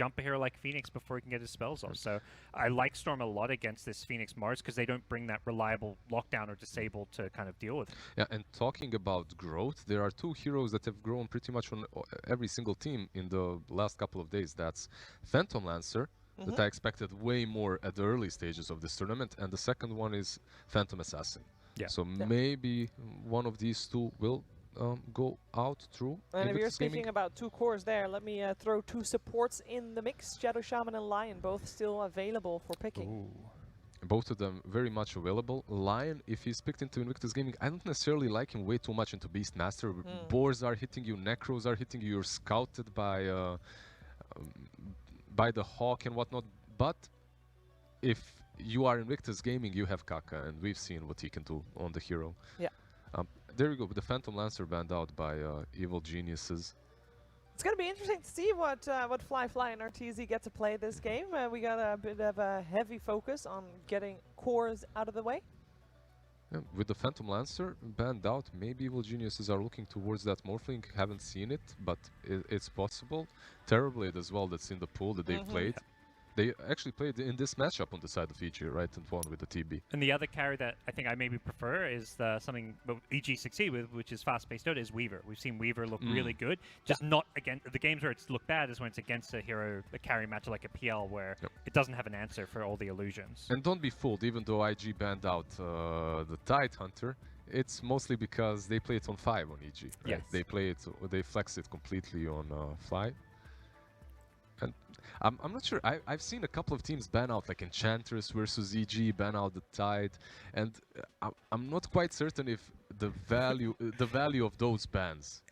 jump a hero like Phoenix before he can get his spells off. So I like Storm a lot against this Phoenix Mars because they don't bring that reliable lockdown or disable to kind of deal with it. Yeah, and talking about growth, there are two heroes that have grown pretty much on every single team in the last couple of days. That's Phantom Lancer, that I expected way more at the early stages of this tournament, and the second one is Phantom Assassin. Yeah. So maybe one of these two will go out through. And if you're Invictus Gaming. speaking about two cores there, let me throw two supports in the mix. Shadow Shaman and Lion, both still available for picking. Both of them very much available. Lion, if he's picked into Invictus Gaming, I don't necessarily like him way too much into Beastmaster. Boars are hitting you, Necros are hitting you, you're scouted by the Hawk and whatnot. But if you are Invictus Gaming, you have Kaka, and we've seen what he can do on the hero. Yeah. There you go, the Phantom Lancer banned out by Evil Geniuses. It's going to be interesting to see what Fly and RTZ get to play this game. We got a bit of a heavy focus on getting cores out of the way. Yeah, with the Phantom Lancer banned out, maybe Evil Geniuses are looking towards that Morphling. Haven't seen it, but it's possible. Terrorblade as well, that's in the pool that they played. They actually played in this matchup on the side of EG, right, and won with the TB. And the other carry that I think I maybe prefer is something EG succeed with, which is fast-paced out, is Weaver. We've seen Weaver look really good, just not against the games where it's looked bad is when it's against a hero, a carry match like a PL, where it doesn't have an answer for all the illusions. And don't be fooled, even though IG banned out the Tide Hunter, it's mostly because they play it on 5 on EG. Right? Yes. They flex it completely on Fly. And I'm not sure. I've seen a couple of teams ban out like Enchantress versus EG, ban out the Tide, and I'm not quite certain if the value of those bans.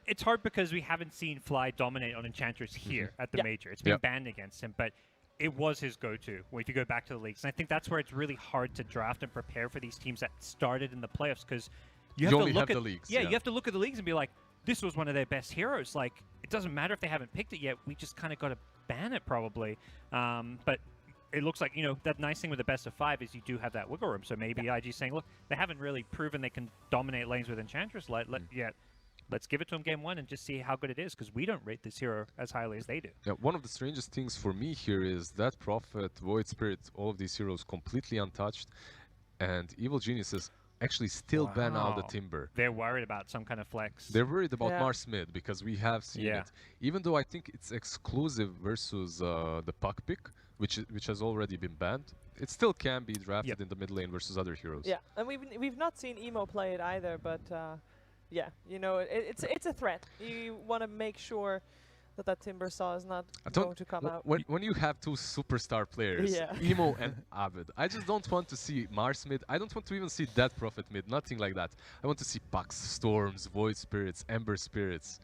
It's hard because we haven't seen Fly dominate on Enchantress here at the major. It's been banned against him, but it was his go-to if you go back to the leagues. And I think that's where it's really hard to draft and prepare for these teams that started in the playoffs because you have to look at the leagues. Yeah, you have to look at the leagues and be like, this was one of their best heroes. Like, it doesn't matter if they haven't picked it yet. We just kind of got to ban it probably. But it looks like, that nice thing with the best of 5 is you do have that wiggle room. So maybe IG's saying, look, they haven't really proven they can dominate lanes with Enchantress yet. Let's give it to them game 1 and just see how good it is, because we don't rate this hero as highly as they do. Yeah, one of the strangest things for me here is that Prophet, Void Spirit, all of these heroes completely untouched, and Evil Geniuses actually still ban out the Timber. They're worried about some kind of flex. They're worried about Mars mid because we have seen it. Even though I think it's exclusive versus the Puck pick, which has already been banned, it still can be drafted in the mid lane versus other heroes. Yeah, and we've not seen Emo play it either, but yeah, it's a threat. You want to make sure that Timber Saw is not going to come out. When you have two superstar players, Emo and Avid, I just don't want to see Mars mid. I don't want to even see that Prophet mid, nothing like that. I want to see Pucks, Storms, Void Spirits, Ember Spirits.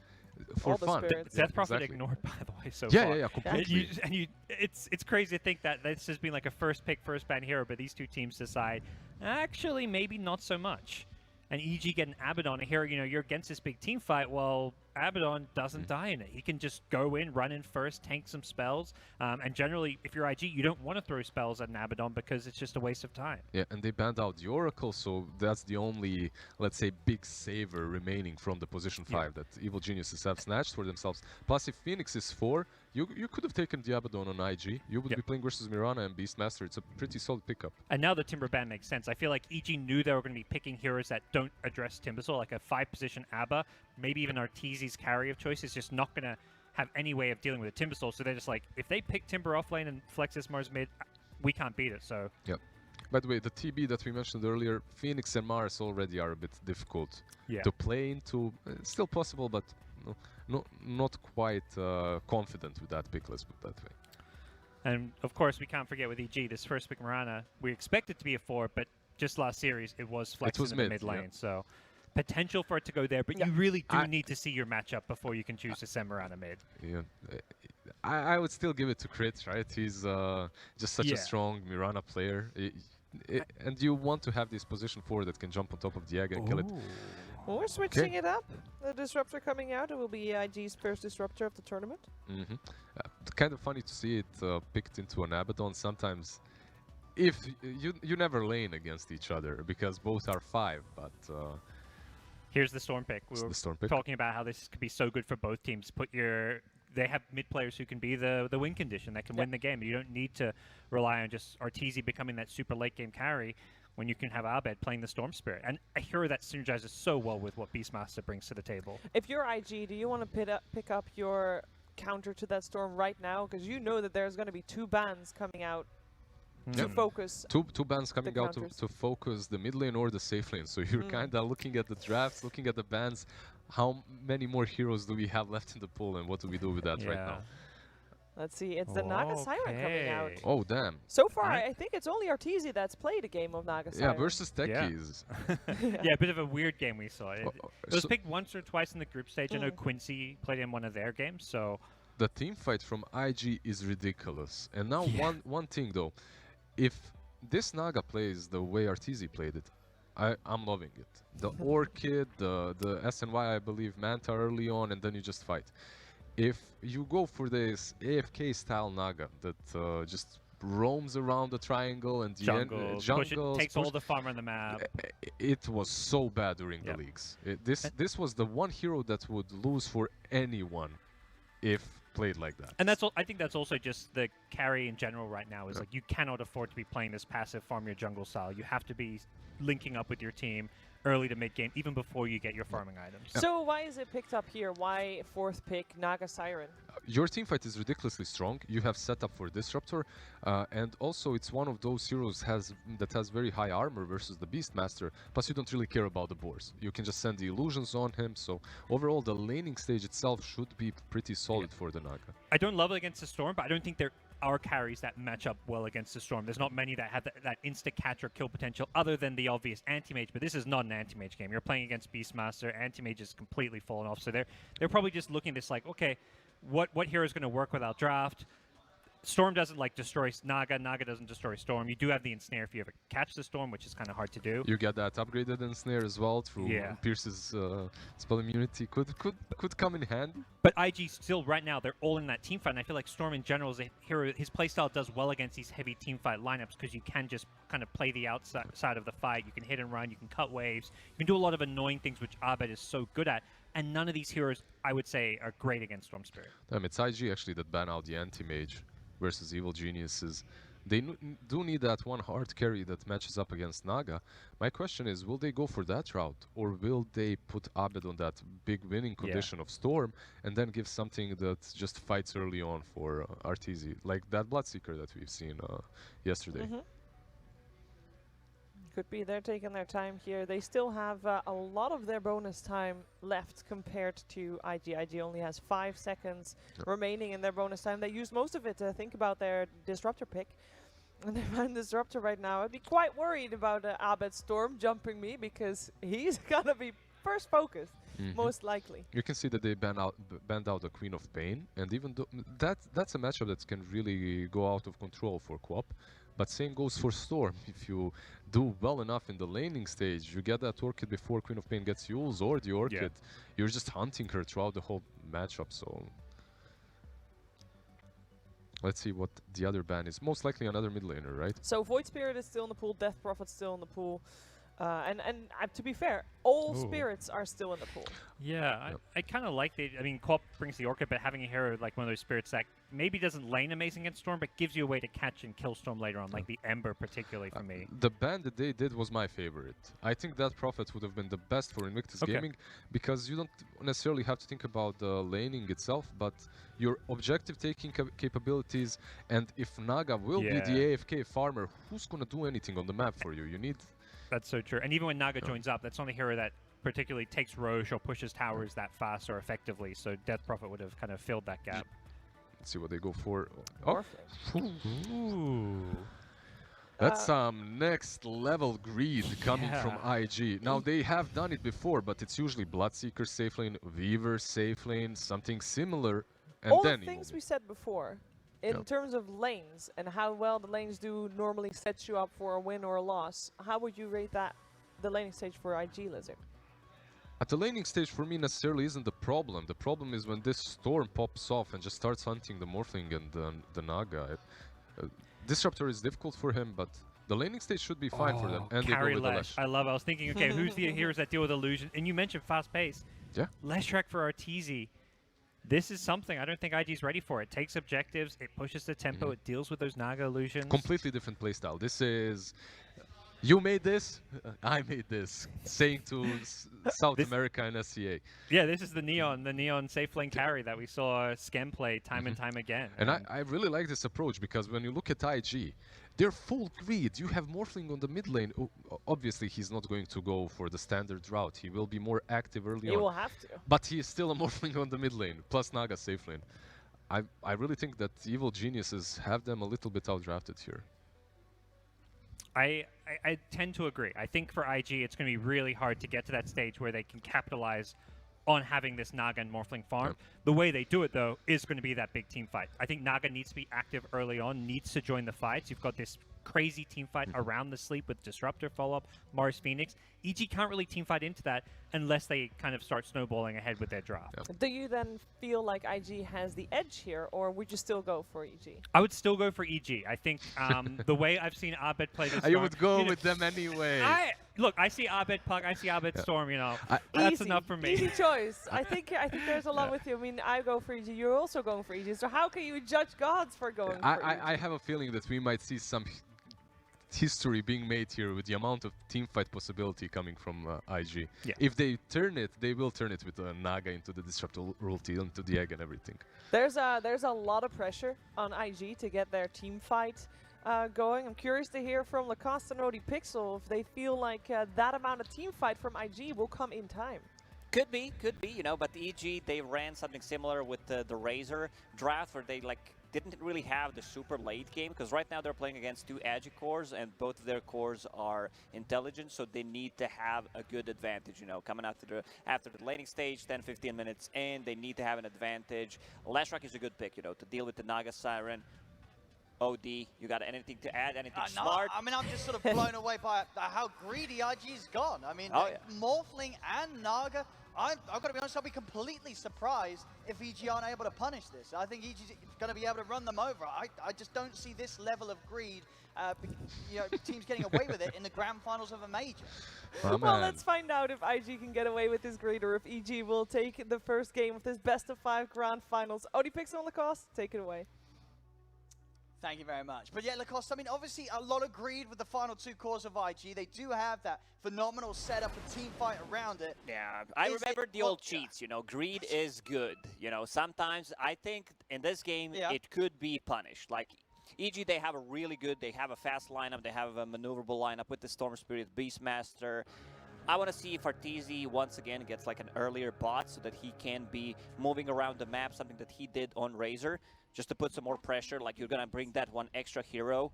For fun. Death Prophet ignored, by the way, so far. Yeah, completely. It's crazy to think that this has been like a first pick, first ban hero, but these two teams decide, actually, maybe not so much. And EG get an Abaddon, a hero, you're against this big team fight, well, Abaddon doesn't die in it. He can just go in, run in first, tank some spells, and generally, if you're IG, you don't want to throw spells at an Abaddon because it's just a waste of time. Yeah, and they banned out the Oracle, so that's the only, let's say, big saver remaining from the position 5 that Evil Geniuses have snatched for themselves. Plus, if Phoenix is 4, you could have taken the Abaddon on IG. You would be playing versus Mirana and Beastmaster. It's a pretty solid pickup. And now the Timber ban makes sense. I feel like EG knew they were going to be picking heroes that don't address Timbersaw, like a 5-position Abba, maybe even Arteezy's carry of choice is just not going to have any way of dealing with a Timbersaw. So they're just like, if they pick Timber off lane and flex this Mars mid, we can't beat it. So. Yep. By the way, the TB that we mentioned earlier, Phoenix and Mars already are a bit difficult to play into. It's still possible, but not quite confident with that pick, let's put it that way. And of course, we can't forget with EG, this first pick Mirana, we expect it to be a 4, but just last series, it was flexing in the mid lane. So potential for it to go there, but you really do need to see your matchup before you can choose to send Mirana mid. Yeah, I would still give it to Crit, right? He's just such a strong Mirana player. And you want to have this position 4 that can jump on top of the egg and kill it. Well, we're switching it up. The Disruptor coming out. It will be IG's first Disruptor of the tournament. Kind of funny to see it picked into an Abaddon. Sometimes, if you never lane against each other because both are 5, but here's the Storm pick. We were talking about how this could be so good for both teams. Put your they have mid players who can be the win condition that can win the game. You don't need to rely on just Arteezy becoming that super late game carry when you can have Abed playing the Storm Spirit. And a hero that synergizes so well with what Beastmaster brings to the table. If you're IG, do you want to pick up your counter to that Storm right now? Because you know that there's going to be 2 bans coming out to focus. Two bans coming out to focus the mid lane or the safe lane. So you're kind of looking at the drafts, looking at the bans. How many more heroes do we have left in the pool, and what do we do with that right now? Let's see, it's the Naga Siren coming out. Oh, damn. So far, I think it's only Arteezy that's played a game of Naga Siren. Yeah, versus Techies. Yeah, a bit of a weird game we saw. It was picked once or twice in the group stage. I know Quincy played in one of their games, so... The team fight from IG is ridiculous. And now one thing, though. If this Naga plays the way Arteezy played it, I'm loving it. The Orchid, the SNY, I believe, Manta early on, and then you just fight. If you go for this AFK style Naga that just roams around the triangle and the jungle takes all the farm on the map. It was so bad during the leagues. This was the one hero that would lose for anyone if played like that. And I think that's also just the carry in general right now is like you cannot afford to be playing this passive farm your jungle style. You have to be linking up with your team early to mid game, even before you get your farming items. So why is it picked up here? Why 4th pick Naga Siren? Your team fight is ridiculously strong. You have set up for Disruptor, and also it's one of those heroes that has very high armor versus the Beastmaster, plus you don't really care about the boars. You can just send the illusions on him, so overall the laning stage itself should be pretty solid for the Naga. I don't love it against the Storm, but I don't think there are carries that match up well against the Storm. There's not many that have that insta-catch or kill potential other than the obvious anti-mage, but this is not an anti-mage game. You're playing against Beastmaster, anti-mage is completely fallen off, so they're probably just looking at this like, okay, what hero is going to work without draft? Storm doesn't like destroy Naga. Naga doesn't destroy Storm. You do have the ensnare if you ever catch the Storm, which is kind of hard to do. You get that upgraded ensnare as well through Pierce's spell immunity. Could come in handy. But IG still right now they're all in that team fight, and I feel like Storm in general is a hero. His playstyle does well against these heavy team fight lineups because you can just kind of play the outside of the fight. You can hit and run. You can cut waves. You can do a lot of annoying things, which Abed is so good at. And none of these heroes, I would say, are great against Storm Spirit. It's IG actually that ban out the anti-mage versus Evil Geniuses. They do need that one hard carry that matches up against Naga. My question is, will they go for that route, or will they put Abed on that big winning condition of Storm and then give something that just fights early on for Arteezy, like that Bloodseeker that we've seen yesterday? Could be they're taking their time here. They still have a lot of their bonus time left compared to IG. IG only has 5 seconds remaining in their bonus time. They used most of it to think about their Disruptor pick. And they're running Disruptor right now. I'd be quite worried about Abed Storm jumping me because he's going to be first focused, most likely. You can see that they banned out the Queen of Pain. And even though that's a matchup that can really go out of control for Quap. But same goes for Storm. If you do well enough in the laning stage, you get that Orchid before Queen of Pain gets Yules or the Orchid. You're just hunting her throughout the whole matchup. So let's see what the other ban is. Most likely another mid laner, right? So Void Spirit is still in the pool. Death Prophet's still in the pool. And to be fair, all spirits are still in the pool. Yeah, I kind of like I mean, Quap brings the Orchid, but having a hero like one of those spirits that maybe doesn't lane amazing against Storm, but gives you a way to catch and kill Storm later on, like the Ember particularly for me. The ban that they did was my favorite. I think that Prophet would have been the best for Invictus Gaming, because you don't necessarily have to think about the laning itself, but your objective taking capabilities, and if Naga will be the AFK farmer, who's going to do anything on the map for you? You need... That's so true. And even when Naga joins up, that's not a hero that particularly takes Roche or pushes towers that fast or effectively. So Death Prophet would have kind of filled that gap. Let's see what they go for. Ooh. That's some next level greed coming from IG. Now they have done it before, but it's usually Bloodseeker safe lane, Weaver safe lane, something similar. And all then the things we said before. In terms of lanes and how well the lanes do normally sets you up for a win or a loss, how would you rate that, the laning stage for IG Lizard? At the laning stage for me necessarily isn't the problem. The problem is when this Storm pops off and just starts hunting the Morphling and the Naga. Disruptor is difficult for him, but the laning stage should be fine for them. And they go with the Lesh. I love it. I was thinking, okay, who's the heroes that deal with illusion? And you mentioned fast pace. Yeah. Leshrac for Arteezy. this is something I don't think IG's ready for. It takes objectives, it pushes the tempo, it deals with those Naga illusions. Completely different playstyle. This is, you made this, I made this. Saying to South America and SCA. Yeah, this is the Neon safe lane carry that we saw Skem play time and time again. And I really like this approach, because when you look at IG, they're full greed. You have Morphling on the mid lane. Obviously, he's not going to go for the standard route. He will be more active early on. He will have to. But he is still a Morphling on the mid lane, plus Naga safe lane. I really think that evil geniuses have them a little bit outdrafted here. I tend to agree. I think for IG, it's going to be really hard to get to that stage where they can capitalize on having this Naga and Morphling farm. Yep. The way they do it, though, is going to be that big team fight. I think Naga needs to be active early on, needs to join the fights. You've got this crazy team fight around the sleep with Disruptor follow-up, Mars Phoenix. EG can't really team fight into that unless they kind of start snowballing ahead with their draft. Yep. Do you then feel like IG has the edge here, or would you still go for EG? I would still go for EG. I think the way I've seen Abed play this I would go with them anyway. Look, I see Abed Puck, I see Abed Storm, you know. That's enough for me. Easy choice. I think there's a lot with you. I mean, I go for EG. You're also going for EG. So how can you judge gods for going for EG? I have a feeling that we might see some history being made here with the amount of teamfight possibility coming from IG. Yeah. If they turn it, they will turn it with Naga into the Disruptor ulti, into the egg and everything. There's a lot of pressure on IG to get their team fight going. I'm curious to hear from Lacoste and Rody Pixel if they feel like that amount of team fight from IG will come in time. Could be, you know, but the EG, they ran something similar with the Razor draft, where they didn't really have the super late game, because right now they're playing against two Agi cores, and both of their cores are intelligent, so they need to have a good advantage, you know, coming after the laning stage, 10-15 minutes in, they need to have an advantage. Lashrak is a good pick, you know, to deal with the Naga Siren. OD, you got anything to add? Anything smart? I mean, I'm just sort of blown away by how greedy IG's gone. I mean, Morphling and Naga, I've got to be honest, I'll be completely surprised if EG aren't able to punish this. I think EG's going to be able to run them over. I just don't see this level of greed, you know, teams getting away with it in the grand finals of a major. Oh, well, let's find out if IG can get away with this greed, or if EG will take the first game of this best-of-5 grand finals. OD Pixel and Lacoste, take it away. Thank you very much. But yeah, Lacoste, I mean, obviously a lot of greed with the final two cores of IG. They do have that phenomenal setup and team fight around it. Yeah, I remember the old cheats, you know, greed is good. You know, sometimes I think in this game it could be punished. Like, EG, they have a fast lineup, they have a maneuverable lineup with the Storm Spirit, Beastmaster. I want to see if Arteezy once again gets like an earlier bot so that he can be moving around the map, something that he did on Razor, just to put some more pressure, like you're going to bring that one extra hero.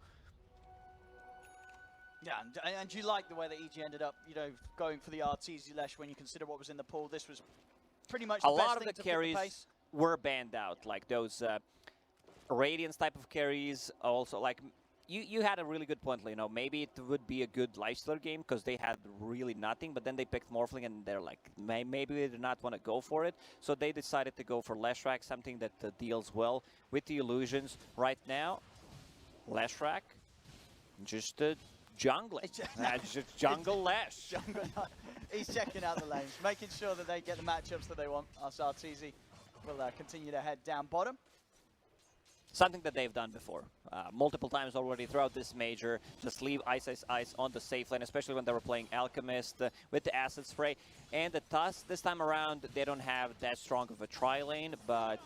Yeah, and you like the way that EG ended up, you know, going for the Arteezy Lesh when you consider what was in the pool. This was pretty much the best lot of thing the to pick carries the pace. were banned out, like those Radiance type of carries. Also, like, you had a really good point, you know, maybe it would be a good Lifestealer game because they had really nothing, but then they picked Morphling and they're like, maybe they did not want to go for it. So they decided to go for Lashrak, something that deals well with the illusions. Right now, Lashrak, just jungling. Just jungle Lash. He's checking out the lanes, making sure that they get the matchups that they want. Arteezy will continue to head down bottom. Something that they've done before, multiple times already throughout this major. Just leave Ice on the safe lane, especially when they were playing Alchemist with the Acid Spray. And the Tusk, this time around, they don't have that strong of a tri-lane, but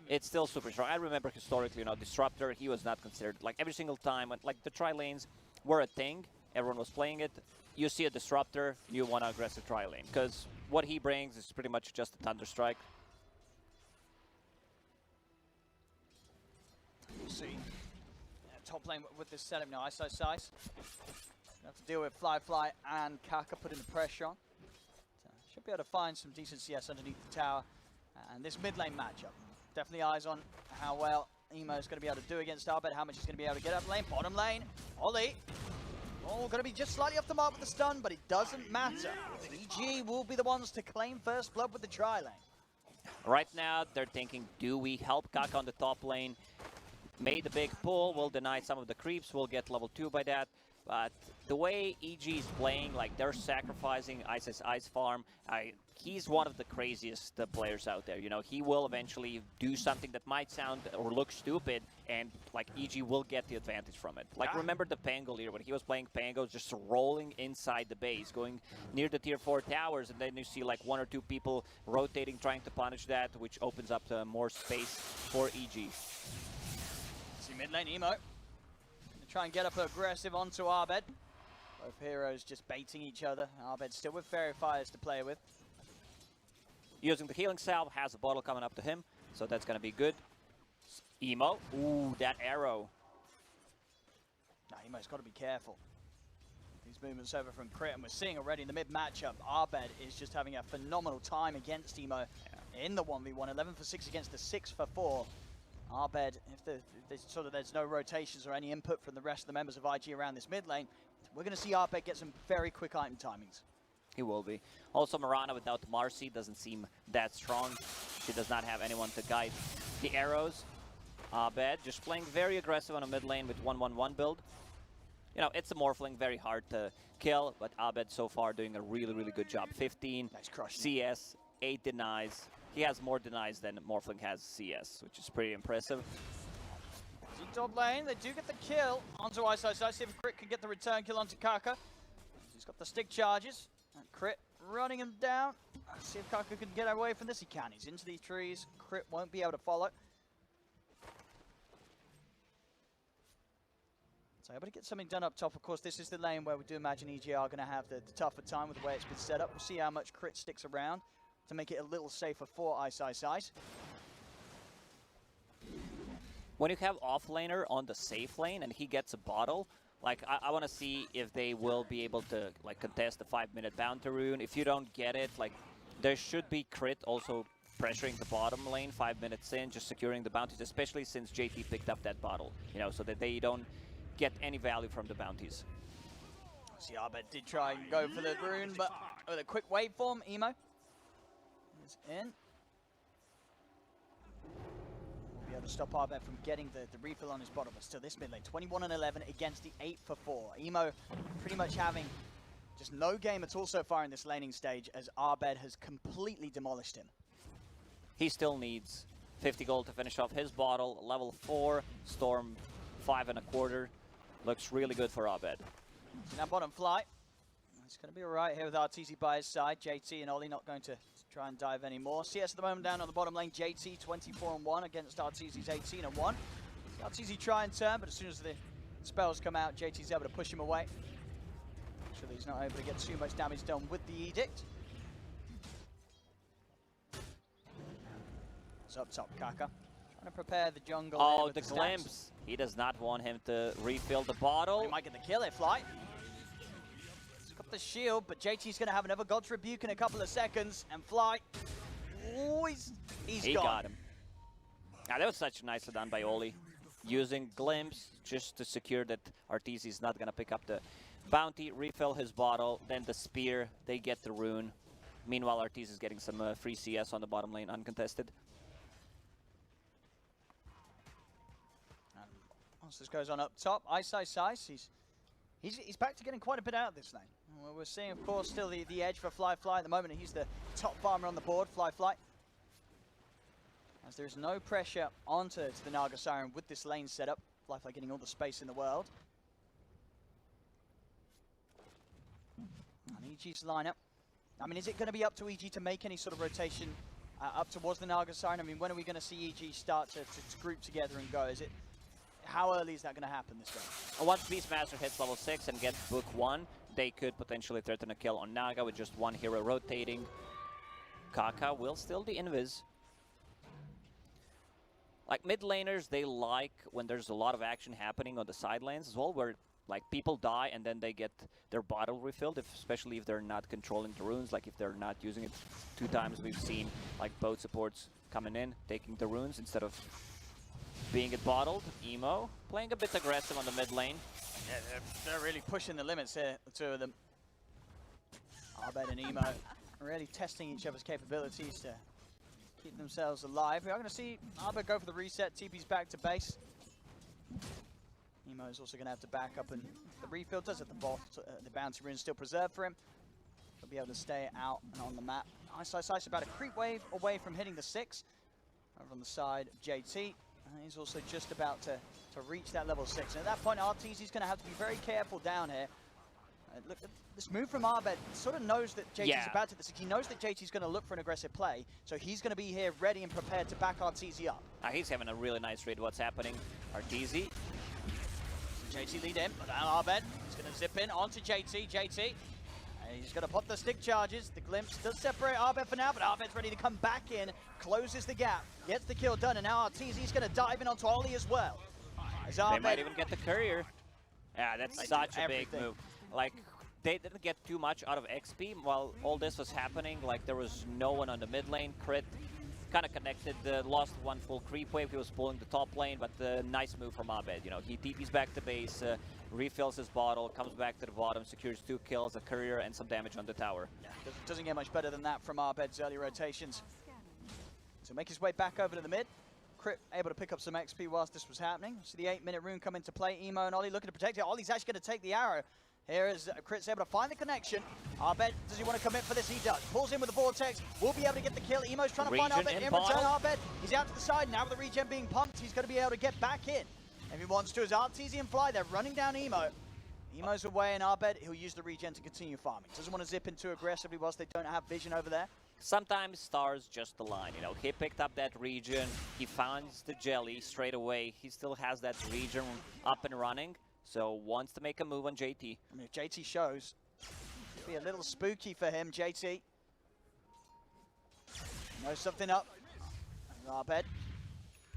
it's still super strong. I remember historically, you know, Disruptor, he was not considered, like every single time, when, like the tri-lanes were a thing, everyone was playing it. You see a Disruptor, you want to aggressive tri-lane, because what he brings is pretty much just a Thunderstrike. See, top lane with this setup now. Ice. Have to deal with Fly and Kaka putting the pressure on. Should be able to find some decent CS underneath the tower. And this mid lane matchup, definitely eyes on how well Emo is going to be able to do against Arbet, how much he's going to be able to get up lane. Bottom lane, Ollie. Oh, going to be just slightly off the mark with the stun, but it doesn't matter. EG will be the ones to claim first blood with the tri-lane. Right now, they're thinking, do we help Kaka on the top lane? Made the big pull, will deny some of the creeps, will get level 2 by that. But the way EG is playing, like they're sacrificing Ice farm, he's one of the craziest players out there. You know, he will eventually do something that might sound or look stupid, and like EG will get the advantage from it. Like remember the Pango leader when he was playing Pango, just rolling inside the base, going near the tier 4 towers, and then you see like 1 or 2 people rotating, trying to punish that, which opens up more space for EG. See mid lane Emo. Try and get up aggressive onto Arbed. Both heroes just baiting each other. Arbed still with Fairy Fires to play with. Using the healing salve, has a bottle coming up to him, so that's going to be good. Emo, ooh, that arrow. Nah, Emo's got to be careful. These movements over from Crit, and we're seeing already in the mid matchup, Arbed is just having a phenomenal time against Emo in the 1v1. 11 for 6 against the 6 for 4. Arbed, if there's no rotations or any input from the rest of the members of IG around this mid lane, we're going to see Arbed get some very quick item timings. He will be. Also, Mirana without Marcy doesn't seem that strong. She does not have anyone to guide the arrows. Arbed just playing very aggressive on a mid lane with 1-1-1 build. You know, it's a Morphling, very hard to kill, but Arbed so far doing a really, really good job. 15 nice crush. CS, 8 denies. He has more denies than Morphling has CS, which is pretty impressive. Top lane, they do get the kill onto Ice. See if Crit can get the return kill onto Kaka. He's got the stick charges. And Crit running him down. Let's see if Kaka can get away from this. He can. He's into these trees. Crit won't be able to follow. So able to get something done up top. Of course, this is the lane where we do imagine EG are going to have the tougher time with the way it's been set up. We'll see how much Crit sticks around to make it a little safer for Ice. When you have offlaner on the safe lane and he gets a bottle, like I want to see if they will be able to like contest the 5-minute bounty rune. If you don't get it, like there should be Crit also pressuring the bottom lane 5 minutes in, just securing the bounties, especially since JT picked up that bottle, you know, so that they don't get any value from the bounties. See, Arbed did try and go for the rune, but with a quick waveform, Emo is in. Be able to stop Arbed from getting the refill on his bottom, but still this mid lane, 21 and 11 against the 8 for 4. Emo pretty much having just no game at all so far in this laning stage, as Arbed has completely demolished him. He still needs 50 gold to finish off his bottle. Level 4, Storm 5.25. Looks really good for Arbed. So now bottom flight. It's going to be alright here with RTZ by his side. JT and Ollie not going to try and dive anymore. CS at the moment down on the bottom lane. JT 24-1 against RTZ's 18-1. RTZ try and turn, but as soon as the spells come out, JT's able to push him away. Actually, he's not able to get too much damage done with the Edict. It's up top, Kaka. Trying to prepare the jungle. Oh, the glimpse. He does not want him to refill the bottle. He might get the kill here, Flight. He's got the shield, but JT's going to have another God's Rebuke in a couple of seconds, and Flight, oh, he's He gone. got him. Now, that was such nicely done by Oli. Using Glimpse just to secure that Arteezy is not going to pick up the bounty, refill his bottle, then the spear, they get the rune. Meanwhile, Arteezy is getting some free CS on the bottom lane, uncontested. Once this goes on up top, Ice, he's back to getting quite a bit out of this lane. Well, we're seeing, of course, still the edge for Fly at the moment. He's the top farmer on the board, Fly. As there's no pressure onto the Naga Siren with this lane setup. Fly getting all the space in the world. And EG's lineup. I mean, is it going to be up to EG to make any sort of rotation up towards the Naga Siren? I mean, when are we going to see EG start to group together and go? Is it? How early is that going to happen this game? Once Beastmaster hits level 6 and gets book 1, they could potentially threaten a kill on Naga with just one hero rotating. Kaka will still be invis. Like mid laners, they like when there's a lot of action happening on the side lanes as well, where like people die and then they get their bottle refilled, especially if they're not controlling the runes, like if they're not using it. 2 times we've seen like both supports coming in, taking the runes instead of being it bottled. Emo playing a bit aggressive on the mid lane. Yeah, they're really pushing the limits here, the two of them. Arbed and Emo really testing each other's capabilities to keep themselves alive. We are going to see Arbed go for the reset. TP's back to base. Emo is also going to have to back up, and the refill does at the bot. The bounty rune still preserved for him. He'll be able to stay out and on the map. Ice about a creep wave away from hitting the 6. Over on the side of JT. And he's also just about to reach that level 6. And at that point, RTZ's going to have to be very careful down here. Look, this move from Arbed sort of knows that JT's about to this. He knows that JT's going to look for an aggressive play, so he's going to be here ready and prepared to back RTZ up. He's having a really nice read what's happening. RTZ. JT lead in, but now Arbed is going to zip in onto JT. He's going to pop the stick charges. The glimpse does separate Arbed for now, but Arbed's ready to come back in, closes the gap, gets the kill done, and now RTZ's going to dive in onto Ollie as well. They might even get the courier. Yeah, that's such a big move. Like, they didn't get too much out of XP while all this was happening. Like, there was no one on the mid lane. Crit kind of connected, lost one full creep wave. He was pulling the top lane, but nice move from Abed. You know, he TPs back to base, refills his bottle, comes back to the bottom, secures 2 kills, a courier, and some damage on the tower. Yeah, doesn't get much better than that from Abed's early rotations. So make his way back over to the mid. Crit able to pick up some XP whilst this was happening. So the 8-minute rune come into play. Emo and Ollie looking to protect it. Ollie's actually going to take the arrow. Here is Crit's able to find the connection. Arbed, does he want to commit for this? He does. Pulls in with the Vortex. Will be able to get the kill. Emo's trying to find Arbed. In return, Arbed, he's out to the side. Now with the regen being pumped, he's going to be able to get back in. If he wants to, as Artesian fly, they're running down Emo. Emo's away, and Arbed, he'll use the regen to continue farming. Doesn't want to zip in too aggressively whilst they don't have vision over there. Sometimes stars just align, you know. He picked up that regen. He finds the jelly straight away. He still has that regen up and running. So wants to make a move on JT. I mean, if JT shows, it'll be a little spooky for him, JT. Knows something up. Arbed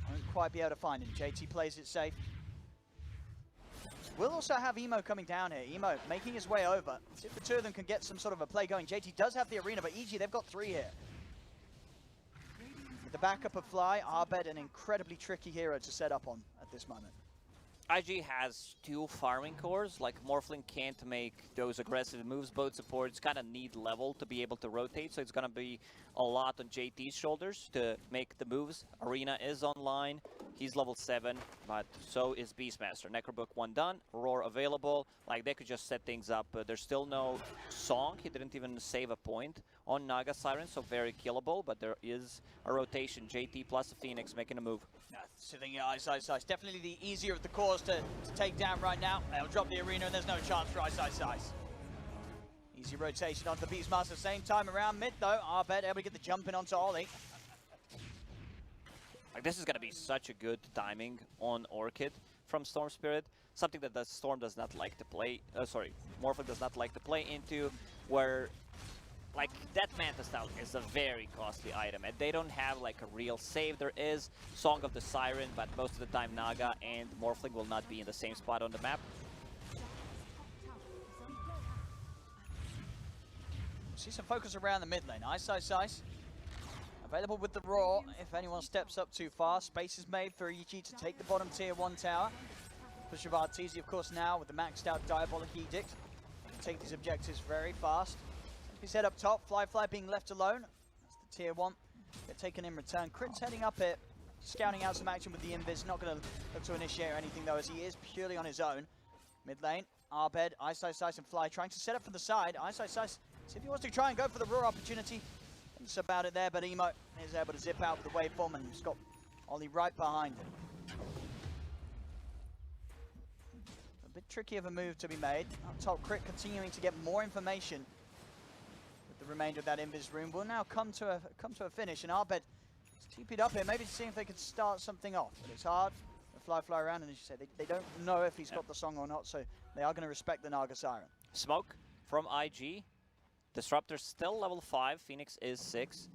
won't quite be able to find him. JT plays it safe. We'll also have Emo coming down here. Emo making his way over. See if the two of them can get some sort of a play going. JT does have the arena, but EG, they've got 3 here. With the backup of Fly, Arbed, an incredibly tricky hero to set up on at this moment. IG has 2 farming cores, like Morphling can't make those aggressive moves. Both supports kind of need level to be able to rotate, so it's going to be a lot on JT's shoulders to make the moves. Arena is online, he's level 7, but so is Beastmaster. Necrobook 1 done, Roar available, like they could just set things up. There's still no Song, he didn't even save a point on Naga Siren, so very killable, but there is a rotation. JT plus the Phoenix making a move. Sitting Ice. Definitely the easier of the cores to take down right now. They'll drop the arena and there's no chance for Ice. Easy rotation onto the Beastmaster. Same time around mid though. Arbed able to get the jump in onto Ollie. Like, this is going to be such a good timing on Orchid from Storm Spirit. Something that the Storm does not like to play, Morphling does not like to play into, where like that Manta Style is a very costly item, and they don't have like a real save. There is Song of the Siren, but most of the time Naga and Morphling will not be in the same spot on the map. See some focus around the mid lane. Ice. Available with the Roar if anyone steps up too far. Space is made for EG to take the bottom tier 1 tower. Push of Arteezy, of course, now with the maxed out Diabolic Edict. Can take these objectives very fast. He's head up top, Fly being left alone. That's the tier 1. Get taken in return. Crit's heading up here, scouting out some action with the Invis. Not going to look to initiate or anything though, as he is purely on his own. Mid lane, Arbed, Ice and Fly trying to set up from the side. Ice, see if he wants to try and go for the Roar opportunity. Thinks about it there, but Emo is able to zip out with the waveform and he's got Ollie right behind him. A bit tricky of a move to be made. Up top, Crit continuing to get more information. The remainder of that Invis room will now come to a finish, and Arbed is TP'd up here, maybe to see if they could start something off. But it's hard to fly around, and as you said, they don't know if he's got the Song or not, so they are going to respect the Naga Siren. Smoke from IG. Disruptor's still level 5, Phoenix is 6.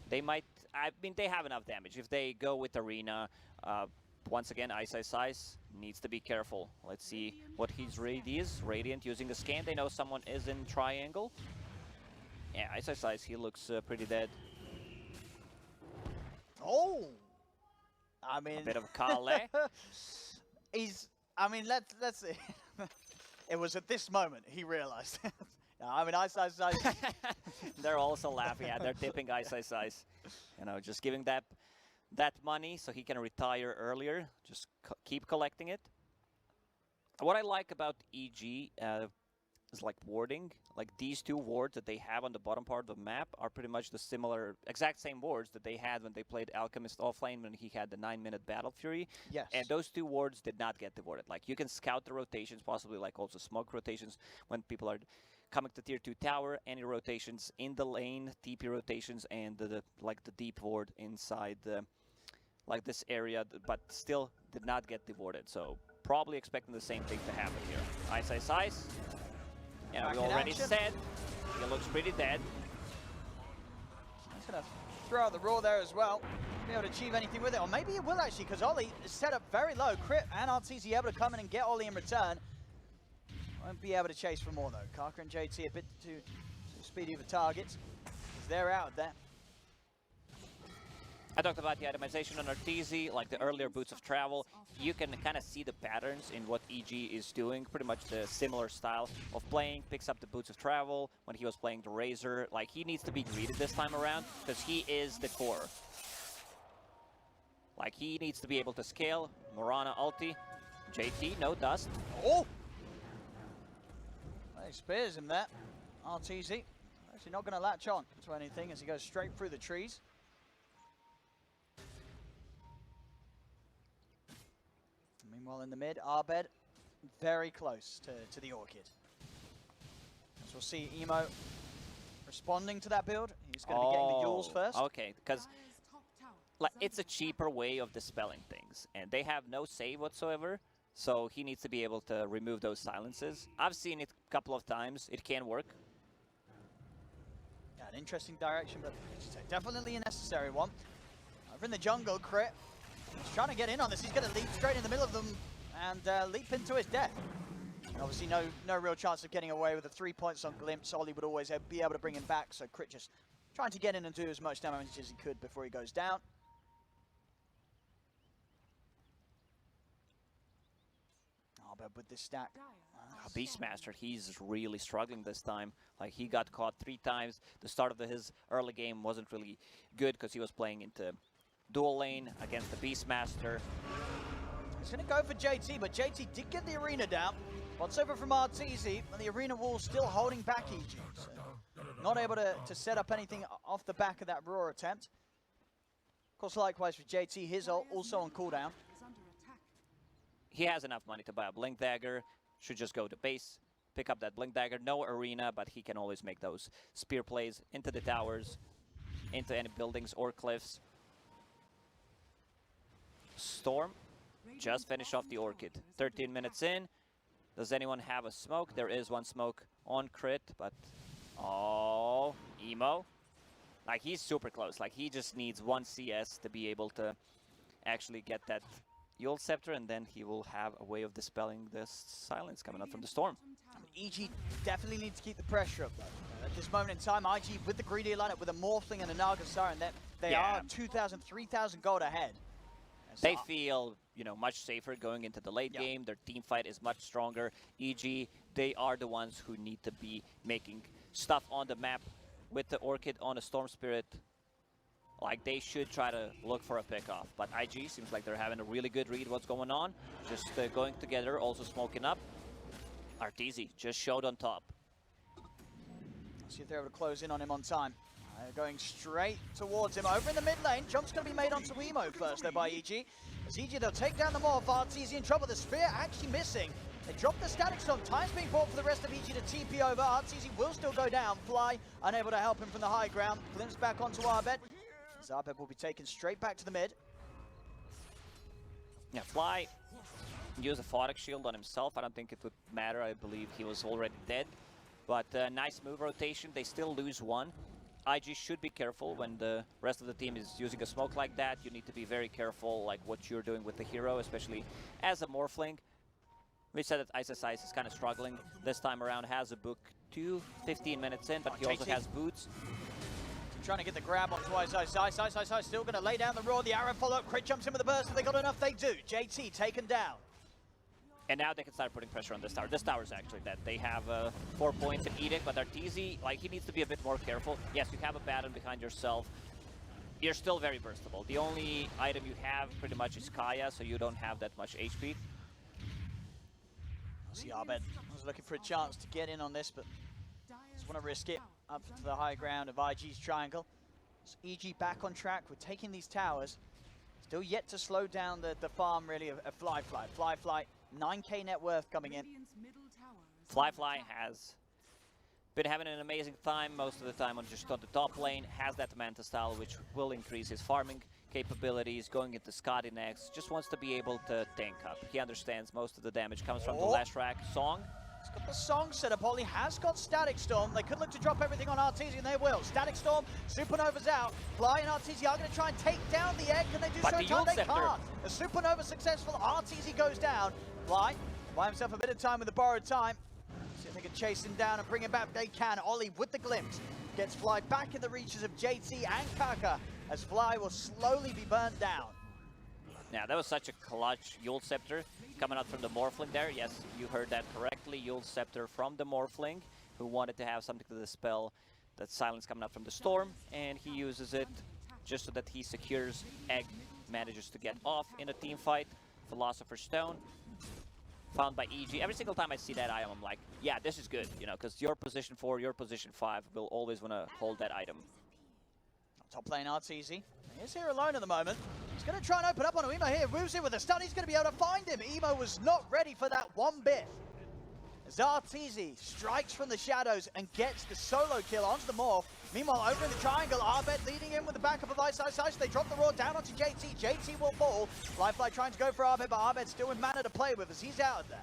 They might, I mean, they have enough damage. If they go with Arena, once again, Ice needs to be careful. Let's see what his raid is. Radiant using the scan, they know someone is in triangle. Yeah, Ice, he looks pretty dead. Oh! I mean... A bit of Kale. I mean, let's see. It was at this moment he realized. No, I mean, Ice. They're also laughing. Yeah, they're tipping Ice. You know, just giving that money so he can retire earlier. Just keep collecting it. What I like about EG is like warding. Like these two wards that they have on the bottom part of the map are pretty much the similar, exact same wards that they had when they played Alchemist offlane when he had the 9-minute Battle Fury. Yes. And those two wards did not get devoted. Like you can scout the rotations, possibly like also smoke rotations when people are coming to tier 2 tower, any rotations in the lane, TP rotations, and the like the deep ward inside the like this area, but still did not get devoted. So probably expecting the same thing to happen here. Ice, ice, ice. Yeah, Back we in already action. said he looks pretty dead. He's going to throw out the raw there as well. Be able to achieve anything with it, or maybe he will actually, because Ollie is set up very low. Crit and Arteezy able to come in and get Ollie in return. Won't be able to chase for more though. Kaka and JT a bit too speedy for targets, because they're out there. I talked about the itemization on Arteezy, like the earlier boots of travel. You can kind of see the patterns in what EG is doing, pretty much the similar style of playing. Picks up the boots of travel when he was playing the Razor. Like, he needs to be greeted this time around, because he is the core. Like, he needs to be able to scale. Morana ulti. JT, no dust. Oh! He spears him there. Arteezy actually not going to latch on to anything as he goes straight through the trees. Meanwhile, in the mid, Arbed very close to the Orchid. As we'll see, Emo responding to that build. He's going to be getting the Yules first. Okay, because like, it's a cheaper way of dispelling things, and they have no save whatsoever, so he needs to be able to remove those silences. I've seen it a couple of times. It can work. Yeah, an interesting direction, but definitely a necessary one. Over in the jungle, Crit. He's trying to get in on this. He's going to leap straight in the middle of them and leap into his death. And obviously, no real chance of getting away with the 3 points on Glimpse. Ollie would always be able to bring him back, so Crit just trying to get in and do as much damage as he could before he goes down. Arbed with this stack. Beastmaster, he's really struggling this time. Like, he got caught 3 times. The start of his early game wasn't really good because he was playing into dual lane against the Beastmaster. He's going to go for JT, but JT did get the arena down. What's over from Arteezy, and the arena wall still holding back EG. So not able to set up anything off the back of that Roar attempt. Of course, likewise for JT, his ult also on cooldown. He has enough money to buy a Blink Dagger. Should just go to base, pick up that Blink Dagger. No arena, but he can always make those spear plays into the towers, into any buildings or cliffs. Storm just finished off the Orchid. 13 minutes in. Does anyone have a smoke? There is one smoke on Crit, but oh, Emo. Like, he's super close. Like, he just needs 1 CS to be able to actually get that Yule Scepter, and then he will have a way of dispelling this silence coming out from the Storm. EG definitely needs to keep the pressure up, though. At this moment in time, IG with the greedy lineup, with a Morphling and a Naga Siren, they are 2,000, 3,000 gold ahead. They feel, you know, much safer going into the late game. Their team fight is much stronger. EG, they are the ones who need to be making stuff on the map with the Orchid on a Storm Spirit. Like, they should try to look for a pick-off. But IG seems like they're having a really good read what's going on. Just going together, also smoking up. Arteezy just showed on top. See if they're able to close in on him on time. Going straight towards him over in the mid lane. Jump's going to be made onto Emo first though by EG. As EG, they'll take down the Morph. Arteezy in trouble. The Spear actually missing. They drop the Static Storm. Time's being bought for the rest of EG to TP over. Arteezy will still go down. Fly unable to help him from the high ground. Glimpse back onto Arbed. As Arbed will be taken straight back to the mid. Yeah, Fly used a Photic Shield on himself. I don't think it would matter. I believe he was already dead. But nice move rotation. They still lose 1. IG should be careful when the rest of the team is using a smoke like that. You need to be very careful, like what you're doing with the hero, especially as a Morphling. We said that Ice is kind of struggling this time around. Has a book 15 minutes in, but he also has boots. Trying to get the grab onto Ice. Still going to lay down the Roar. The arrow follow-up. Crit jumps in with the burst. If they got enough, they do. JT taken down. And now they can start putting pressure on this tower. This tower's actually dead. They have 4 points in Edict, but Arteezy, like, he needs to be a bit more careful. Yes, you have a Baton behind yourself. You're still very burstable. The only item you have pretty much is Kaya, so you don't have that much HP. See, Abed was looking for a chance to get in on this, but just want to risk it up to the high ground of IG's triangle. So EG back on track. We're taking these towers. Still yet to slow down the farm, really, of Fly. Fly, 9K net worth coming in. Fly has been having an amazing time most of the time on just on the top lane, has that Manta style which will increase his farming capabilities, going into Scotty next, just wants to be able to tank up. He understands most of the damage comes from the last rack. Song. He's got the Song set up. Ollie has got Static Storm. They could look to drop everything on Arteezy, and they will. Static Storm, Supernova's out. Fly and Arteezy are going to try and take down the egg. Can they do so? They can't. A Supernova successful. Arteezy goes down. Fly buy himself a bit of time with the borrowed time. See if they can chase him down and bring him back. They can. Ollie with the glimpse gets Fly back in the reaches of JT and Kaka as Fly will slowly be burnt down. Yeah, that was such a clutch Yule Scepter coming out from the Morphling there. Yes, you heard that correctly. Yule Scepter from the Morphling, who wanted to have something to dispel that silence coming out from the Storm, and he uses it just so that he secures Egg, manages to get off in a team fight. Philosopher's Stone, found by EG. Every single time I see that item, I'm like, yeah, this is good, you know, because your position 4, your position 5 will always want to hold that item. Top lane Arteezy. He's here alone at the moment. He's going to try and open up on Emo here. Moves in with a stun. He's going to be able to find him. Emo was not ready for that one bit. As Arteezy strikes from the shadows and gets the solo kill onto the Morph. Meanwhile, over in the triangle, Arbet leading in with the backup of Ice. They drop the Roar down onto JT. JT will fall. Fly trying to go for Arbet, but Arbet's still in mana to play with as he's out of there.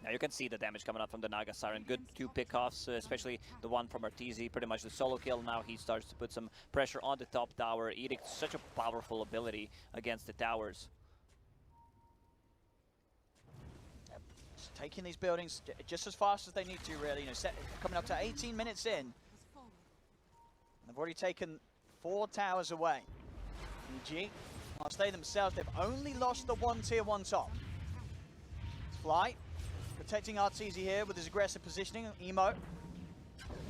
Now you can see the damage coming out from the Naga Siren. Good 2 pickoffs, especially the one from Arteezy, pretty much the solo kill. Now he starts to put some pressure on the top tower. Edict, such a powerful ability against the towers. Yep. Taking these buildings just as fast as they need to, really. You know, coming up to 18 minutes in. They've already taken 4 towers away. EG, whilst they themselves, they've only lost the 1 tier 1 top. Fly. Protecting Arteezy here with his aggressive positioning. Emo.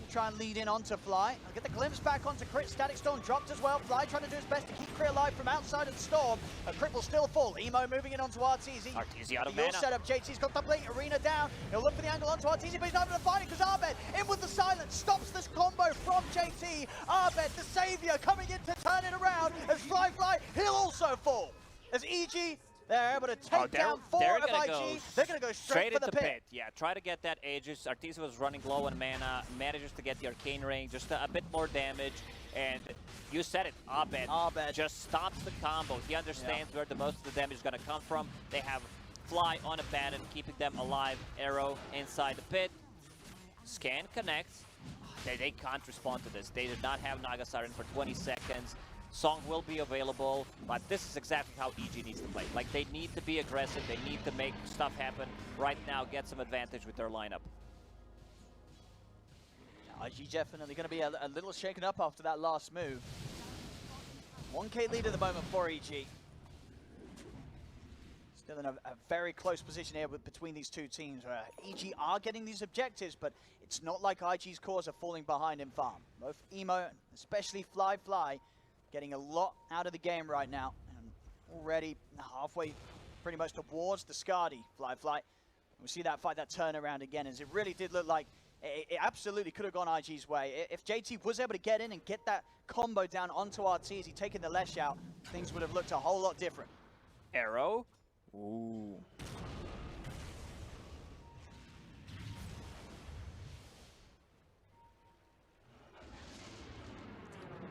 Try and lead in onto Fly. I'll get the glimpse back onto Crit. Static Storm dropped as well. Fly trying to do his best to keep Crit alive from outside of the Storm. A Crit will still fall. Emo moving in onto Arteezy. Arteezy out of mana. Set up. JT's got the blink. Arena down. He'll look for the angle onto Arteezy, but he's not able to find it because Arbet in with the silence stops this combo from JT. Arbet, the savior, coming in to turn it around as Fly, he'll also fall. As EG, they're able to take down 4 of IG. They're going to go straight for the pit. Yeah, try to get that Aegis. Arteezy was running low on mana, manages to get the Arcane Ring, just a bit more damage. And you said it, Abed just stops the combo. He understands where the most of the damage is going to come from. They have Fly on a Baron, keeping them alive. Arrow inside the pit. Scan connects. They can't respond to this. They did not have Naga Siren for 20 seconds. Song will be available, but this is exactly how EG needs to play. Like, they need to be aggressive, they need to make stuff happen right now, get some advantage with their lineup. IG definitely going to be a little shaken up after that last move. 1K lead at the moment for EG. Still in a very close position here between these two teams, where EG are getting these objectives, but it's not like IG's cores are falling behind in farm. Both Emo, especially Fly, getting a lot out of the game right now, and already halfway pretty much towards the Skadi. Fly. We see that fight, that turnaround again, as it really did look like it absolutely could have gone IG's way. If JT was able to get in and get that combo down onto Arteezy, taking the Lesh out, things would have looked a whole lot different. Arrow. Ooh.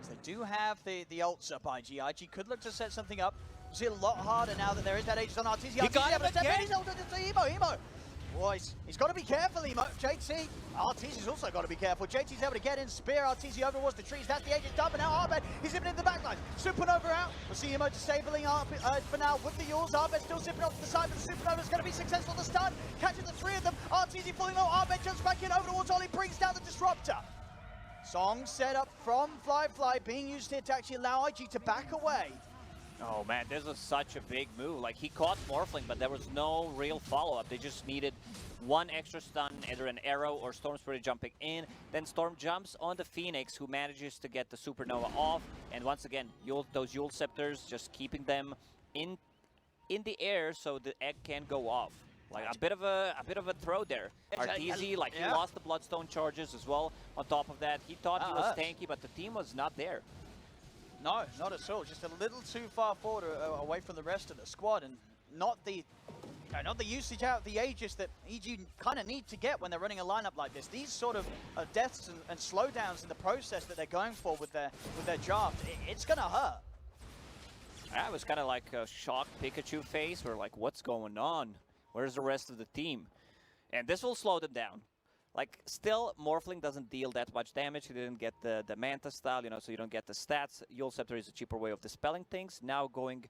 They do have the ults up, IG. IG could look to set something up. See a lot harder now that there is that Aegis on Arteezy. He got him again! He's able to Emo. Boys, he's got to be careful, Emo. JT, Arteezy's also got to be careful. JT's able to get in, spear Arteezy over towards the trees. That's the Aegis done, but now Arbet, he's zipping in the backline. Supernova out. We'll see Emo disabling for now with the Yules. Arbet still zipping off to the side, but the Supernova's going to be successful to stun. Catching the 3 of them. Arteezy falling low. Arbet jumps back in over towards Ollie, brings down the Disruptor. Song set up from Fly being used here to actually allow IG to back away. Oh man, this was such a big move. Like, he caught Morphling, but there was no real follow-up. They just needed one extra stun, either an arrow or Storm Spirit jumping in. Then Storm jumps on the Phoenix, who manages to get the Supernova off. And once again, those Yule Scepters just keeping them in the air so the egg can go off. Like a bit of a throw there. Arteezy, like he lost the Bloodstone charges as well. On top of that, he thought he was tanky, but the team was not there. No, not at all. Just a little too far forward away from the rest of the squad, and not the usage out of the Aegis that EG kind of need to get when they're running a lineup like this. These sort of deaths and slowdowns in the process that they're going for with their draft, it's gonna hurt. That was kind of like a shocked Pikachu face. We're like, what's going on? Where's the rest of the team? And this will slow them down. Like, still, Morphling doesn't deal that much damage. He didn't get the Manta style, you know, so you don't get the stats. Yule Scepter is a cheaper way of dispelling things. Now going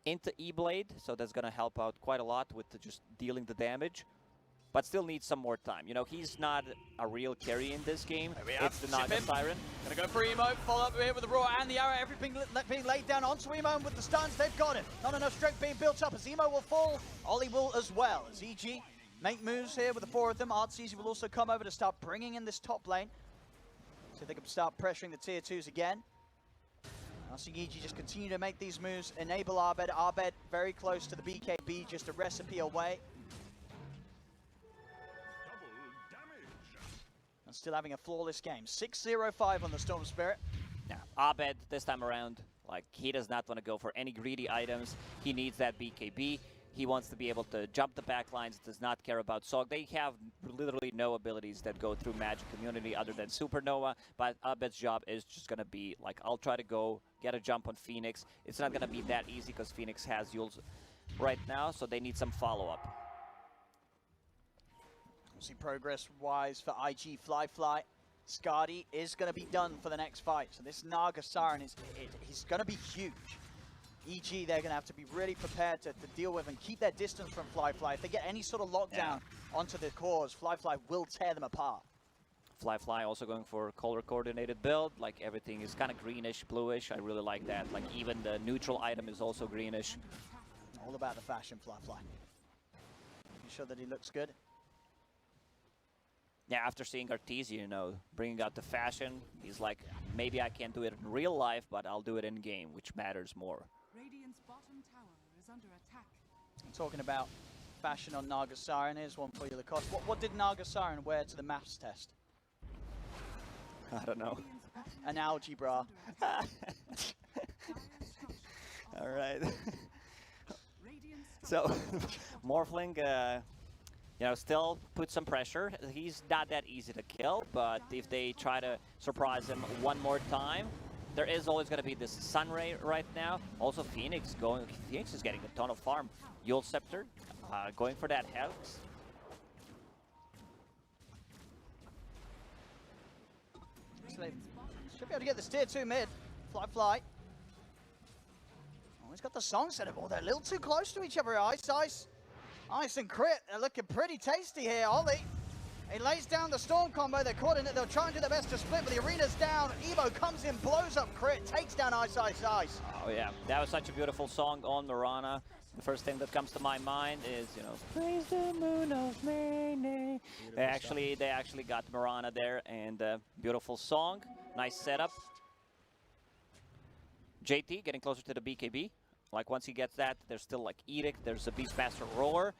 into E-Blade, so that's going to help out quite a lot with just dealing the damage. But still needs some more time. You know, he's not a real carry in this game. It's the Naga Siren. Gonna go for Emo, follow up here with the Roar and the arrow. Everything being laid down onto Emo, and with the stuns, they've got it. Not enough strength being built up as Emo will fall. Ollie will as well. As EG make moves here with the 4 of them. Arteezy will also come over to start bringing in this top lane. So they can start pressuring the tier 2s again. I'll see EG just continue to make these moves, enable Abed. Abed very close to the BKB, just a recipe away. And still having a flawless game. 6-0-5 on the Storm Spirit. Yeah, Abed this time around, like, he does not want to go for any greedy items. He needs that BKB. He wants to be able to jump the back lines, does not care about Sog. They have literally no abilities that go through Magic Community other than Supernova, but Abed's job is just going to be, like, I'll try to go get a jump on Phoenix. It's not going to be that easy because Phoenix has Yules right now, so they need some follow-up. We'll see progress-wise for IG Fly. Skadi is going to be done for the next fight, so this Naga Siren he's going to be huge. EG, they're going to have to be really prepared to deal with and keep their distance from Fly. If they get any sort of lockdown onto the cores, Fly will tear them apart. Fly also going for a color coordinated build, like everything is kind of greenish, bluish. I really like that. Like even the neutral item is also greenish. All about the fashion, Fly. Making sure that he looks good. Yeah, after seeing Arteezy, you know, bringing out the fashion, he's like, maybe I can't do it in real life, but I'll do it in game, which matters more. Radiant's bottom tower is under attack. Talking about fashion on Naga Siren, here's one for you, Lacoste. What did Naga Siren wear to the maths test? I don't know. An algebra. All right. So, Morphling, you know, still put some pressure. He's not that easy to kill, but if they try to surprise him one more time, there is always going to be this Sunray right now. Also, Phoenix is getting a ton of farm. Yule Scepter going for that Hex. So they should be able to get this tier 2 mid. Fly. Oh, he's got the song set up. Oh, they're a little too close to each other. Ice and Crit, they're looking pretty tasty here. Ollie, he lays down the Storm combo. They're caught in it. They'll try and do their best to split, but the arena's down. Evo comes in, blows up Crit, takes down Ice. Oh yeah, that was such a beautiful song on Mirana. The first thing that comes to my mind is, you know, praise the moon of May. They actually got Mirana there, and beautiful song, nice setup. JT getting closer to the BKB. Like once he gets that, there's still like Edict, there's a Beastmaster Roar.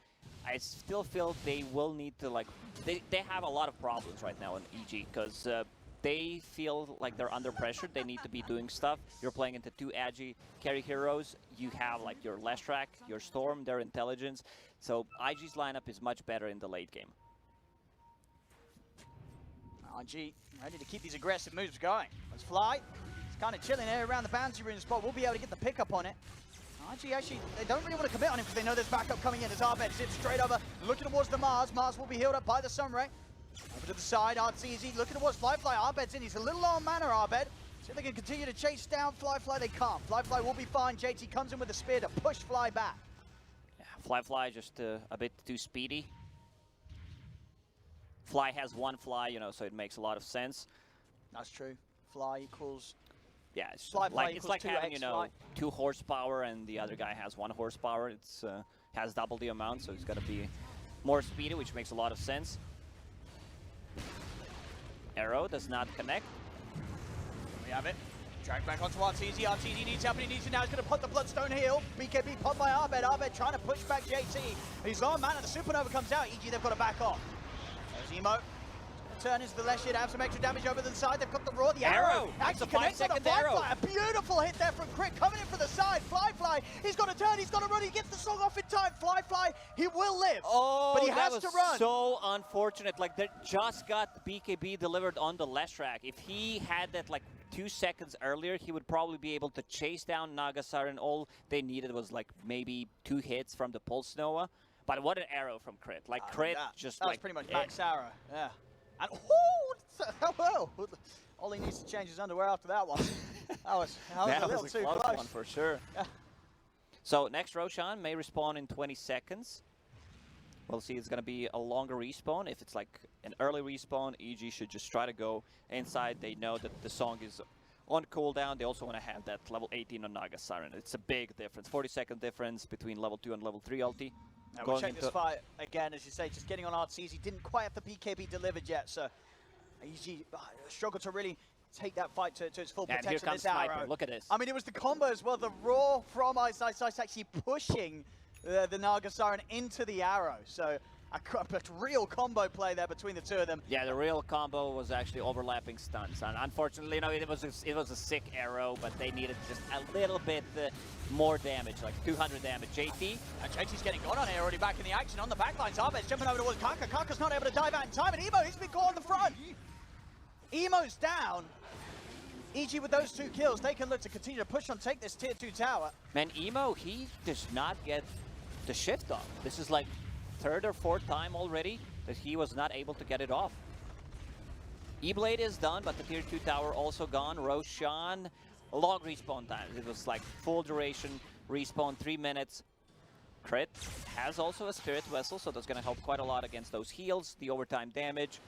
I still feel they will need to like, they have a lot of problems right now in EG because they feel like they're under pressure. They need to be doing stuff. You're playing into 2 agi carry heroes. You have like your Leshrac, your Storm, their intelligence. So IG's lineup is much better in the late game. IG ready to keep these aggressive moves going. Let's Fly. It's kind of chilling here around the bounty rune spot. We'll be able to get the pickup on it. IG actually, they don't really want to commit on him because they know there's backup coming in as Abed zips straight over, looking towards the Mars. Mars will be healed up by the Sunray. Over to the side, Arteezy looking towards Fly. Abed's in, he's a little low on mana, Abed. See if they can continue to chase down Fly. They can't. Fly will be fine. JT comes in with a spear to push Fly back. Yeah, Fly just a bit too speedy. Fly has 1 fly, you know, so it makes a lot of sense. That's true. Fly equals... Yeah, it's Fly like having, you know, Fly. 2 horsepower and the other guy has 1 horsepower. It's has double the amount, so it's got to be more speedy, which makes a lot of sense. Arrow does not connect. We have it. Drag back onto Arteezy. Arteezy needs help, and he needs it now. He's going to put the Bloodstone heal. BKB popped by Abed. Abed trying to push back JT. He's low mana. The Supernova comes out. EG, they've got to back off. There's Emo. Turn into the left shit, have some extra damage over the side. They've got the Roar, the arrow. Actually connects on the Flyfly. A beautiful hit there from Crit coming in for the side. Flyfly, he's got to turn, he's got to run. He gets the song off in time. Flyfly, he will live. Oh, but he has to run. So unfortunate. Like, they just got BKB delivered on the last track. If he had that like 2 seconds earlier, he would probably be able to chase down Nagasar, and all they needed was like maybe 2 hits from the Pulse Nova. But what an arrow from Crit. Like, Crit just that like... was pretty much max arrow, yeah. And well, all he needs to change his underwear after that one. that was a little too close. One for sure. Yeah. So next Roshan may respawn in 20 seconds. We'll see. It's going to be a longer respawn. If it's like an early respawn, EG should just try to go inside. They know that the song is on cooldown. They also want to have that level 18 on Naga Siren. It's a big difference. 40-second difference between level 2 and level 3 ulti. Now we'll check this fight again, as you say, just getting on Arteezy. Didn't quite have the BKB delivered yet, so EG struggled to really take that fight to its full potential. Here comes Sniper. Look at this. I mean, it was the combo as well. The Roar from Ice actually pushing the Naga Siren into the arrow. So a real combo play there between the two of them. Yeah, the real combo was actually overlapping stunts. And unfortunately, you know, it was a sick arrow, but they needed just a little bit more damage, like 200 damage. JT? And JT's getting gone on here, already back in the action on the backlines. Arbe's jumping over towards Kaka. Kaka's not able to dive out in time, and Emo, he's been caught on the front. Emo's down. EG with those 2 kills, they can look to continue to push on, take this tier 2 tower. Man, Emo, he does not get the shift off. This is like 3rd or 4th time already that he was not able to get it off. E-Blade is done, but the tier 2 tower also gone. Roshan, long respawn time. It was like full duration respawn, 3 minutes. Crit has also a Spirit Vessel, so that's going to help quite a lot against those heals, the overtime damage.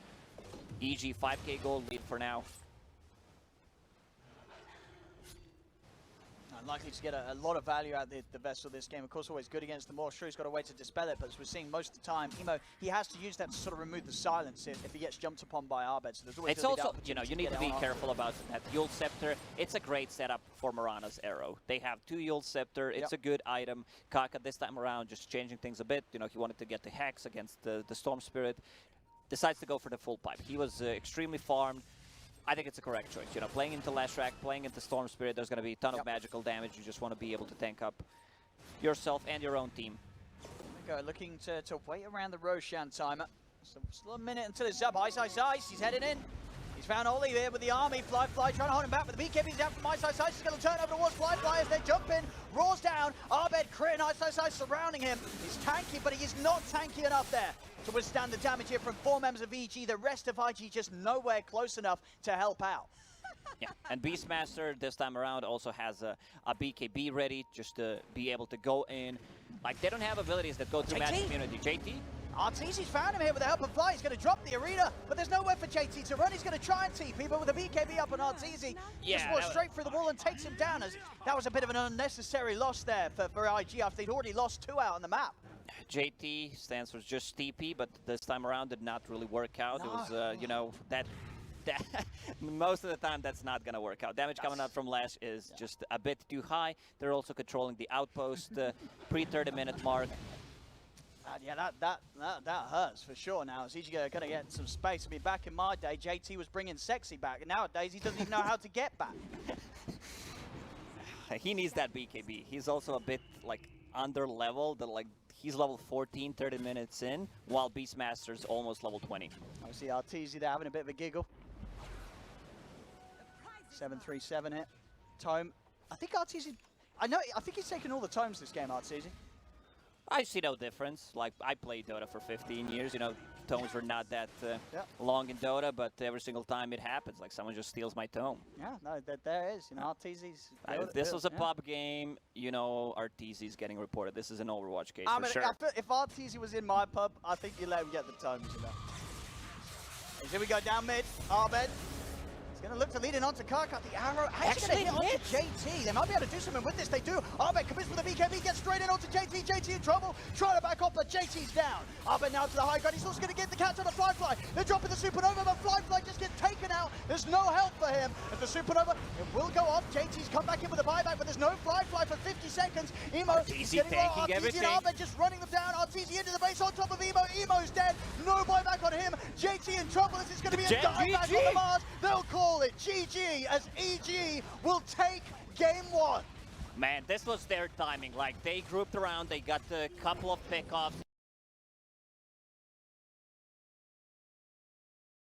EG 5k gold lead for now. Unlikely to get a lot of value out of the Vessel this game. Of course, always good against the Morse. Sure, he's got a way to dispel it, but as we're seeing most of the time, Emo, he has to use that to sort of remove the silence if he gets jumped upon by Arbed. So there's always it's also, you know, you need to be careful about that Yule Scepter. It's a great setup for Mirana's arrow. They have 2 Yule Scepter. It's a good item. Kaka this time around just changing things a bit. You know, he wanted to get the Hex against the Storm Spirit. Decides to go for the full pipe. He was extremely farmed. I think it's a correct choice. You know, playing into Last Track, playing into Storm Spirit, there's going to be a ton of magical damage. You just want to be able to tank up yourself and your own team. Go looking to wait around the Roshan timer. So still a minute until it's up. Ice. He's heading in. He's found Oli there with the army. Flyfly trying to hold him back, but the BKB's out from Ice. He's going to turn over towards Flyfly as they jump in. Roars down. Arbed, Crit, and Ice surrounding him. He's tanky, but he is not tanky enough there to withstand the damage here from 4 members of EG. The rest of IG just nowhere close enough to help out. Yeah, and Beastmaster this time around also has a BKB ready just to be able to go in. Like, they don't have abilities that go through Magic Community. JT? Arteezy's found him here with the help of Fly. He's going to drop the arena, but there's nowhere for JT to run. He's going to try and TP, but with a BKB up on Arteezy, just walks straight through the wall and takes him down. As that was a bit of an unnecessary loss there for IG after they'd already lost 2 out on the map. JT stands for just TP, but this time around did not really work out. No. It was, you know, that most of the time that's not going to work out. Damage coming out from Lash is just a bit too high. They're also controlling the outpost pre-30-minute mark. Yeah, that hurts for sure now. As he's going to get some space. I mean, back in my day, JT was bringing Sexy back, and nowadays he doesn't even know how to get back. He needs that BKB. He's also a bit like under level. Like he's level 14, 30 minutes in, while Beastmaster's almost level 20. I see Arteezy there having a bit of a giggle. 737 hit. Tome. I think Arteezy. I think he's taken all the tomes this game, Arteezy. I see no difference. Like, I played Dota for 15 years. You know, tomes were not that long in Dota, but every single time it happens, like someone just steals my tome. Yeah, no, there is. You know, Arteezy's. If this was a pub game, you know, Arteezy's getting reported. This is an Overwatch case for sure. If Arteezy was in my pub, I think you let him get the tomes, you know. Here we go down mid. Arbed He's going to look to lead in onto Karkat. The arrow actually going to hit onto JT. They might be able to do something with this. They do. Arbet commits with the BKB, gets straight in onto JT. JT in trouble. Trying to back off, but JT's down. Arbet now to the high ground. He's also going to get the catch on a Fly. They're dropping the Supernova, but Fly just gets taken out. There's no help for him. As the Supernova, it will go off. JT's come back in with a buyback, but there's no Fly for 50 seconds. Emo is getting low. RTZ and Arbet just running them down. RTZ into the base on top of Emo. Emo's dead. No buyback on him. JT in trouble. This is going to be a dive back on the Mars. They'll call it GG as EG will take game 1. Man, this was their timing. Like, they grouped around, they got a couple of pickoffs.